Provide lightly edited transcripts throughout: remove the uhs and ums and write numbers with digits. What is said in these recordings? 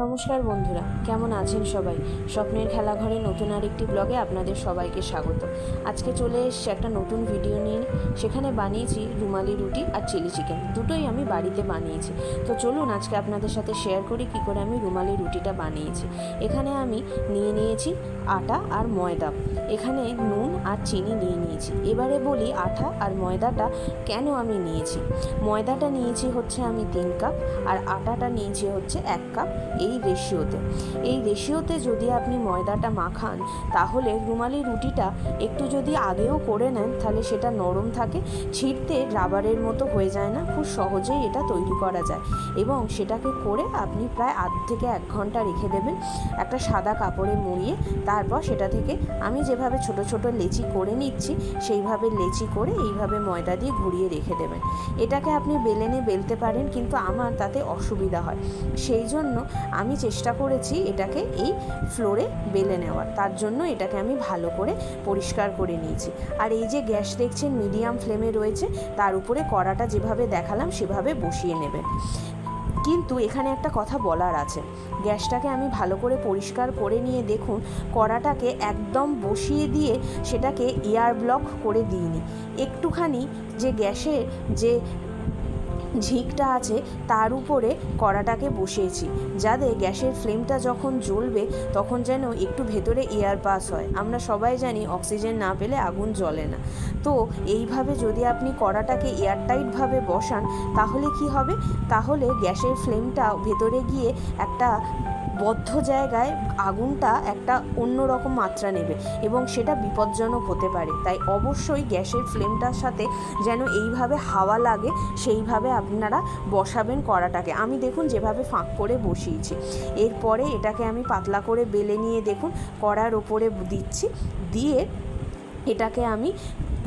নমস্কার বন্ধুরা, কেমন আছেন সবাই? স্বপ্নের খেলাঘরে নতুন আরেকটি ব্লগে আপনাদের সবাইকে স্বাগত। আজকে চলে এসেছি একটা নতুন ভিডিও নিয়ে। সেখানে বানিয়েছি রুমালি রুটি আর চিলি চিকেন, দুটোই আমি বাড়িতে বানিয়েছি। তো চলুন আজকে আপনাদের সাথে শেয়ার করি কী করে আমি রুমালি রুটিটা বানিয়েছি। এখানে আমি নিয়েছি আটা আর ময়দা, এখানে নুন আর চিনি নিয়েছি। এবারে বলি আটা আর ময়দাটা কেন আমি নিয়েছি। ময়দাটা নিয়েছি হচ্ছে আমি 3 কাপ, আর আটাটা নিয়েছি হচ্ছে 1 কাপ। এই রেশিওতে যদি আপনি ময়দাটা মাখান, তাহলে রুমালি রুটিটা একটু যদি আগেও করে নেন, তাহলে সেটা নরম থাকে, ছিঁড়তে রাবারের মতো হয়ে যায় না, খুব সহজেই এটা তৈরি করা যায়। এবং সেটাকে করে আপনি প্রায় আধ থেকে 1 ঘন্টা রেখে দেবেন একটা সাদা কাপড়ে মুড়িয়ে। তারপর সেটা থেকে আমি যেভাবে ছোট ছোট লেচি করে নিচ্ছি, সেইভাবে লেচি করে এইভাবে ময়দা দিয়ে ঘুরিয়ে রেখে দেবেন। এটাকে আপনি বেলেনে বেলতে পারেন, কিন্তু আমার তাতে অসুবিধা হয়, সেই জন্য আমি চেষ্টা করেছি এটাকে এই ফ্লোরে বেলে নেওয়ার। তার জন্য এটাকে আমি ভালো করে পরিষ্কার করে নিয়েছি। আর এই যে গ্যাস দেখছেন মিডিয়াম ফ্লেমে রয়েছে, তার উপরে কড়াটা যেভাবে দেখালাম সেভাবে বসিয়ে নেবেন। কিন্তু এখানে একটা কথা বলার আছে, গ্যাসটাকে আমি ভালো করে পরিষ্কার করে নিয়ে দেখুন কড়াটাকে একদম বসিয়ে দিয়ে সেটাকে এয়ার ব্লক করে দিইনি। একটুখানি যে গ্যাসের যে ঝিকটা আছে তার উপরে কড়াটাকে বসিয়েছি, যাতে গ্যাসের ফ্লেমটা যখন জ্বলবে তখন যেন একটু ভেতরে এয়ার পাস হয়। আমরা সবাই জানি অক্সিজেন না পেলে আগুন জ্বলে না। তো এইভাবে যদি আপনি কড়াটাকে এয়ারটাইটভাবে বসান, তাহলে কি হবে, তাহলে গ্যাসের ফ্লেমটা ভেতরে গিয়ে একটা বদ্ধ জায়গায় আগুনটা একটা অন্যরকম মাত্রা নেবে এবং সেটা বিপজ্জনক হতে পারে। তাই অবশ্যই গ্যাসের ফ্লেমটার সাথে যেন এইভাবে হাওয়া লাগে, সেইভাবে আপনারা বসাবেন কড়াটাকে। আমি দেখুন যেভাবে ফাঁক করে বসিয়েছি। এরপরে এটাকে আমি পাতলা করে বেলে নিয়ে দেখুন কড়ার ওপরে দিচ্ছি, দিয়ে এটাকে আমি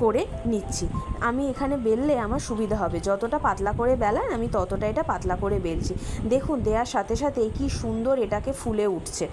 করে নিচ্ছি। আমি এখানে বেললে আমার সুবিধা হবে, যতটা পাতলা করে বেলান আমি ততটা এটা পাতলা করে বেলছি। দেখুন দেওয়ার সাথে সাথে কি সুন্দর এটাকে ফুলে উঠছে।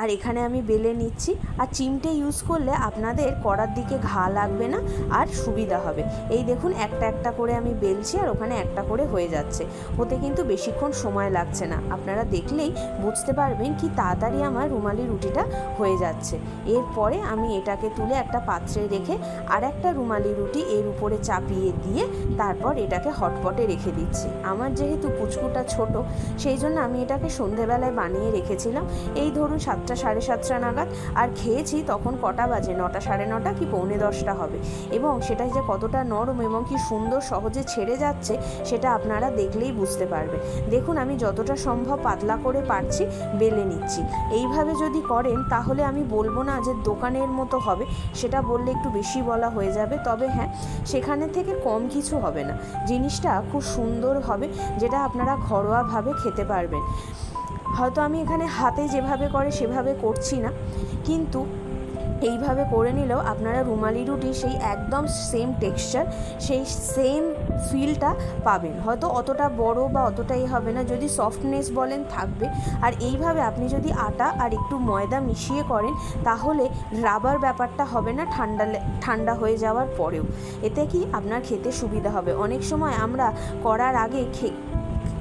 আর এখানে আমি বেলে নিচ্ছি। আর চিমটে ইউজ করলে আপনাদের কড়ার দিকে ঘা লাগবে না আর সুবিধা হবে। এই দেখুন একটা একটা করে আমি বেলছি, আর ওখানে একটা করে হয়ে যাচ্ছে। ওতে কিন্তু বেশিক্ষণ সময় লাগছে না, আপনারা দেখলেই বুঝতে পারবেন কি তাড়াতাড়ি আমার রুমালি রুটিটা হয়ে যাচ্ছে। এরপরে আমি এটাকে তুলে একটা পাত্রে রেখে আর একটা রুমালি রুটি এর উপরে চাপিয়ে দিয়ে তারপর এটাকে হটপটে রেখে দিচ্ছি। আমার যেহেতু পুচকুটা ছোট, সেই জন্য আমি এটাকে সন্ধেবেলায় বানিয়ে রেখেছিলাম, এই ধরুন 7টা সাড়ে 7টা নাগাদ। আর খেয়েছি তখন কটা বাজে, 9টা সাড়ে 9টা কি পৌনে 10টা হবে। এবং সেটা যে কতটা নরম এবং কি সুন্দর সহজে ছেড়ে যাচ্ছে, সেটা আপনারা দেখলেই বুঝতে পারবেন। দেখুন আমি যতটা সম্ভব পাতলা করে পারছি বেলে নিচ্ছি। এইভাবে যদি করেন তাহলে আমি বলবো না যে দোকানের মতো হবে, সেটা বললে একটু বেশি বলা হয়ে যাবে। তবে হ্যাঁ, সেখানে থেকে কম কিছু হবে না, জিনিসটা খুব সুন্দর হবে, যেটা আপনারা ঘরোয়াভাবে খেতে পারবেন। হয়তো আমি এখানে হাতে যেভাবে করে সেভাবে করছি না, কিন্তু এইভাবে করে নিলেও আপনারা রুমালি রুটি সেই একদম সেম টেক্সচার, সেই সেম ফিলটা পাবেন। হয়তো অতটা বড় বা অতটাই হবে না, যদি সফটনেস বলেন থাকবে। আর এইভাবে আপনি যদি আটা আর একটু ময়দা মিশিয়ে করেন, তাহলে রাবার ব্যাপারটা হবে না ঠান্ডা হয়ে যাওয়ার পরেও। এতে কি আপনার খেতে সুবিধা হবে। অনেক সময় আমরা করার আগে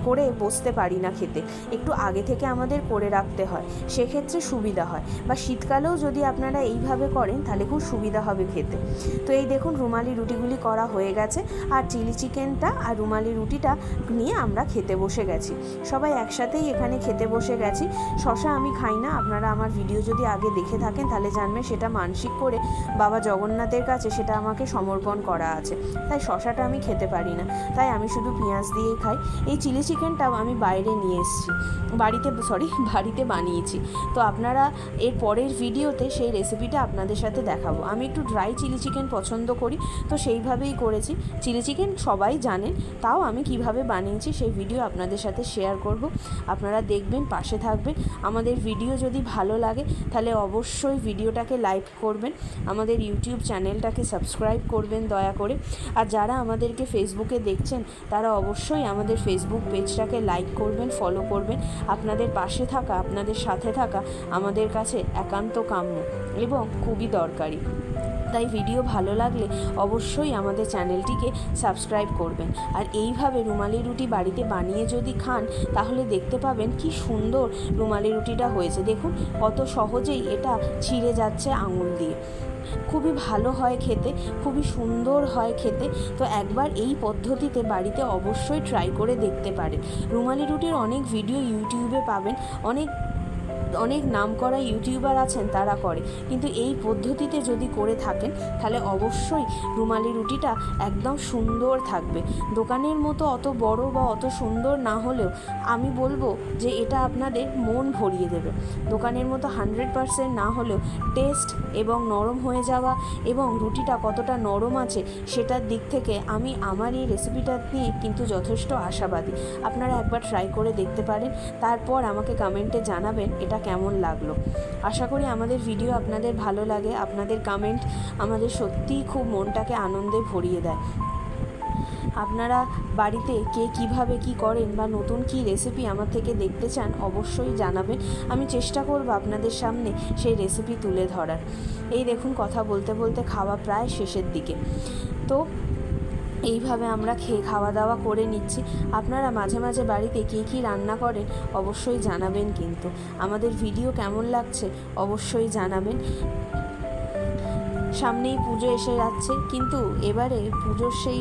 করে বসতে পারি না খেতে, একটু আগে থেকে আমাদের করে রাখতে হয়, সেক্ষেত্রে সুবিধা হয়। বা শীতকালেও যদি আপনারা এইভাবে করেন তাহলে খুব সুবিধা হবে খেতে। তো এই দেখুন রুমালি রুটিগুলি করা হয়ে গেছে, আর চিলি চিকেনটা আর রুমালি রুটিটা নিয়ে আমরা খেতে বসে গেছি। সবাই একসাথেই এখানে খেতে বসে গেছি। শশা আমি খাই না, আপনারা আমার ভিডিও যদি আগে দেখে থাকেন তাহলে জানবেন সেটা মানসিক করে বাবা জগন্নাথের কাছে সেটা আমাকে সমর্পণ করা আছে, তাই শশাটা আমি খেতে পারি না, তাই আমি শুধু পেঁয়াজ দিয়েই খাই। এই চিলি চিকেনটাও আমি বাইরে নিয়ে এসেছি, বাড়িতে বানিয়েছি। তো আপনারা এর পরের ভিডিওতে সেই রেসিপিটা আপনাদের সাথে দেখাবো। আমি একটু ড্রাই চিলি চিকেন পছন্দ করি, তো সেইভাবেই করেছি। চিলি চিকেন সবাই জানেন, তাও আমি কিভাবে বানিয়েছি সেই ভিডিও আপনাদের সাথে শেয়ার করব। আপনারা দেখবেন, পাশে থাকবেন। আমাদের ভিডিও যদি ভালো লাগে তাহলে অবশ্যই ভিডিওটাকে লাইক করবেন, আমাদের ইউটিউব চ্যানেলটাকে সাবস্ক্রাইব করবেন দয়া করে। আর যারা আমাদেরকে ফেসবুকে দেখছেন তারা অবশ্যই আমাদের ফেসবুক পেজটাকে লাইক করবেন, ফলো করবেন। আপনাদের পাশে থাকা, আপনাদের সাথে থাকা আমাদের কাছে একান্ত কাম্য এবং খুবই দরকারি। তাই ভিডিও ভালো লাগলে অবশ্যই আমাদের চ্যানেলটিকে সাবস্ক্রাইব করবেন। আর এইভাবে রুমালি রুটি বাড়িতে বানিয়ে যদি খান তাহলে দেখতে পাবেন কি সুন্দর রুমালি রুটিটা হয়েছে। দেখুন কত সহজেই এটা ছিঁড়ে যাচ্ছে আঙুল দিয়ে। খুবই ভালো হয় খেতে, খুবই সুন্দর হয় খেতে। তো একবার এই পদ্ধতিতে বাড়িতে অবশ্যই ট্রাই করে দেখতে পারেন। রুমালি রুটির অনেক ভিডিও ইউটিউবে পাবেন, অনেক নামকরা ইউটিউবার আছেন তারা করে, কিন্তু এই পদ্ধতিতে যদি করে থাকেন তাহলে অবশ্যই রুমালি রুটিটা একদম সুন্দর থাকবে। দোকানের মতো অত বড় বা অত সুন্দর না হলেও আমি বলবো যে এটা আপনাদের মন ভরিয়ে দেবে। দোকানের মতো 100% না হলেও টেস্ট এবং নরম হয়ে যাওয়া এবং রুটিটা কতটা নরম আছে সেটার দিক থেকে আমি আমার এই রেসিপিটা নিয়ে কিন্তু যথেষ্ট আশাবাদী। আপনারা একবার ট্রাই করে দেখতে পারেন, তারপর আমাকে কমেন্টে জানাবেন এটা কেমন লাগলো। আশা করি আমাদের ভিডিও আপনাদের ভালো লাগে। আপনাদের কমেন্ট আমাদের সত্যিই খুব মনটাকে আনন্দে ভরিয়ে দেয়। আপনারা বাড়িতে কে কিভাবে কি করেন বা নতুন কি রেসিপি আমার থেকে দেখতে চান অবশ্যই জানাবেন। আমি চেষ্টা করব আপনাদের সামনে সেই রেসিপি তুলে ধরার। এই দেখুন কথা বলতে বলতে খাওয়া প্রায় শেষের দিকে। তো এইভাবে আমরা খাওয়া দাওয়া করে নিচ্ছি। আপনারা মাঝে মাঝে বাড়িতে কী কী রান্না করেন অবশ্যই জানাবেন, কিন্তু আমাদের ভিডিও কেমন লাগছে অবশ্যই জানাবেন। সামনেই পুজো এসে যাচ্ছে, কিন্তু এবারে পুজোর সেই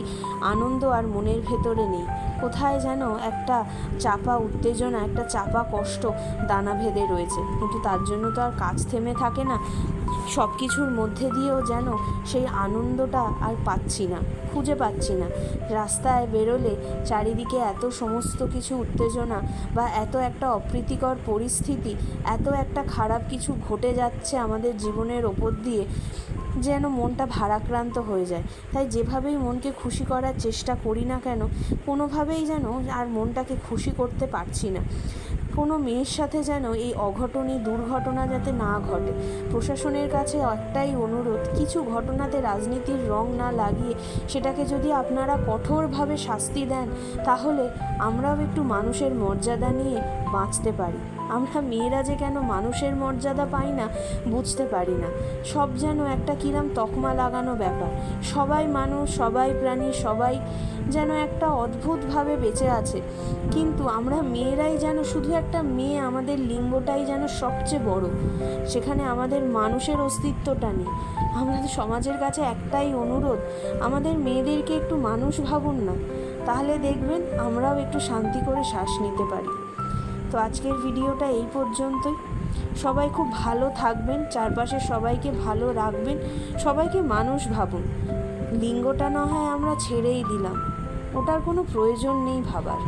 আনন্দ আর মনের ভেতরে নেই। কোথায় যেন একটা চাপা উত্তেজনা, একটা চাপা কষ্ট দানা ভেদে রয়েছে, কিন্তু তার জন্য তো আর কাজ থেমে থাকে না। সব কিছুর মধ্যে দিয়েও যেন সেই আনন্দটা আর পাচ্ছি না, খুঁজে পাচ্ছি না। রাস্তায় বেরোলে চারিদিকে এত সমস্ত কিছু উত্তেজনা বা এত একটা অপ্রীতিকর পরিস্থিতি, এত একটা খারাপ কিছু ঘটে যাচ্ছে আমাদের জীবনের ওপর দিয়ে, যেন মনটা ভারাক্রান্ত হয়ে যায়। তাই যেভাবেই মনকে খুশি করার চেষ্টা করি না কেন, কোনোভাবেই যেন আর মনটাকে খুশি করতে পারছি না। কোনো মেয়ের সাথে যেন এই অঘটনী দুর্ঘটনা যাতে না ঘটে। প্রশাসনের কাছে একটাই অনুরোধ, কিছু ঘটনাতে রাজনীতির রং না লাগিয়ে সেটাকে যদি আপনারা কঠোরভাবে শাস্তি দেন তাহলে আমরাও একটু মানুষের মর্যাদা নিয়ে বাঁচতে পারি। আমরা মেয়েরা যে কেন মানুষের মর্যাদা পাই না বুঝতে পারি না। সব যেন একটা কিরম তকমা লাগানো ব্যাপার। সবাই মানুষ, সবাই প্রাণী, সবাই যেন একটা অদ্ভুতভাবে বেঁচে আছে, কিন্তু আমরা মেয়েরাই যেন শুধু একটা মেয়ে, আমাদের লিঙ্গটাই যেন সবচেয়ে বড়, সেখানে আমাদের মানুষের অস্তিত্বটা নেই। আমাদের সমাজের কাছে একটাই অনুরোধ, আমাদের মেয়েদেরকে একটু মানুষ ভাবুন না, তাহলে দেখবেন আমরাও একটু শান্তি করে শ্বাস নিতে পারি। তো আজকের ভিডিওটা এই পর্যন্তই। সবাই খুব ভালো থাকবেন, চারপাশে সবাইকে ভালো রাখবেন, সবাইকে মানুষ ভাবুন। লিঙ্গটা না হয় আমরা ছেড়েই দিলাম, ওটার কোনো প্রয়োজন নেই ভাবার।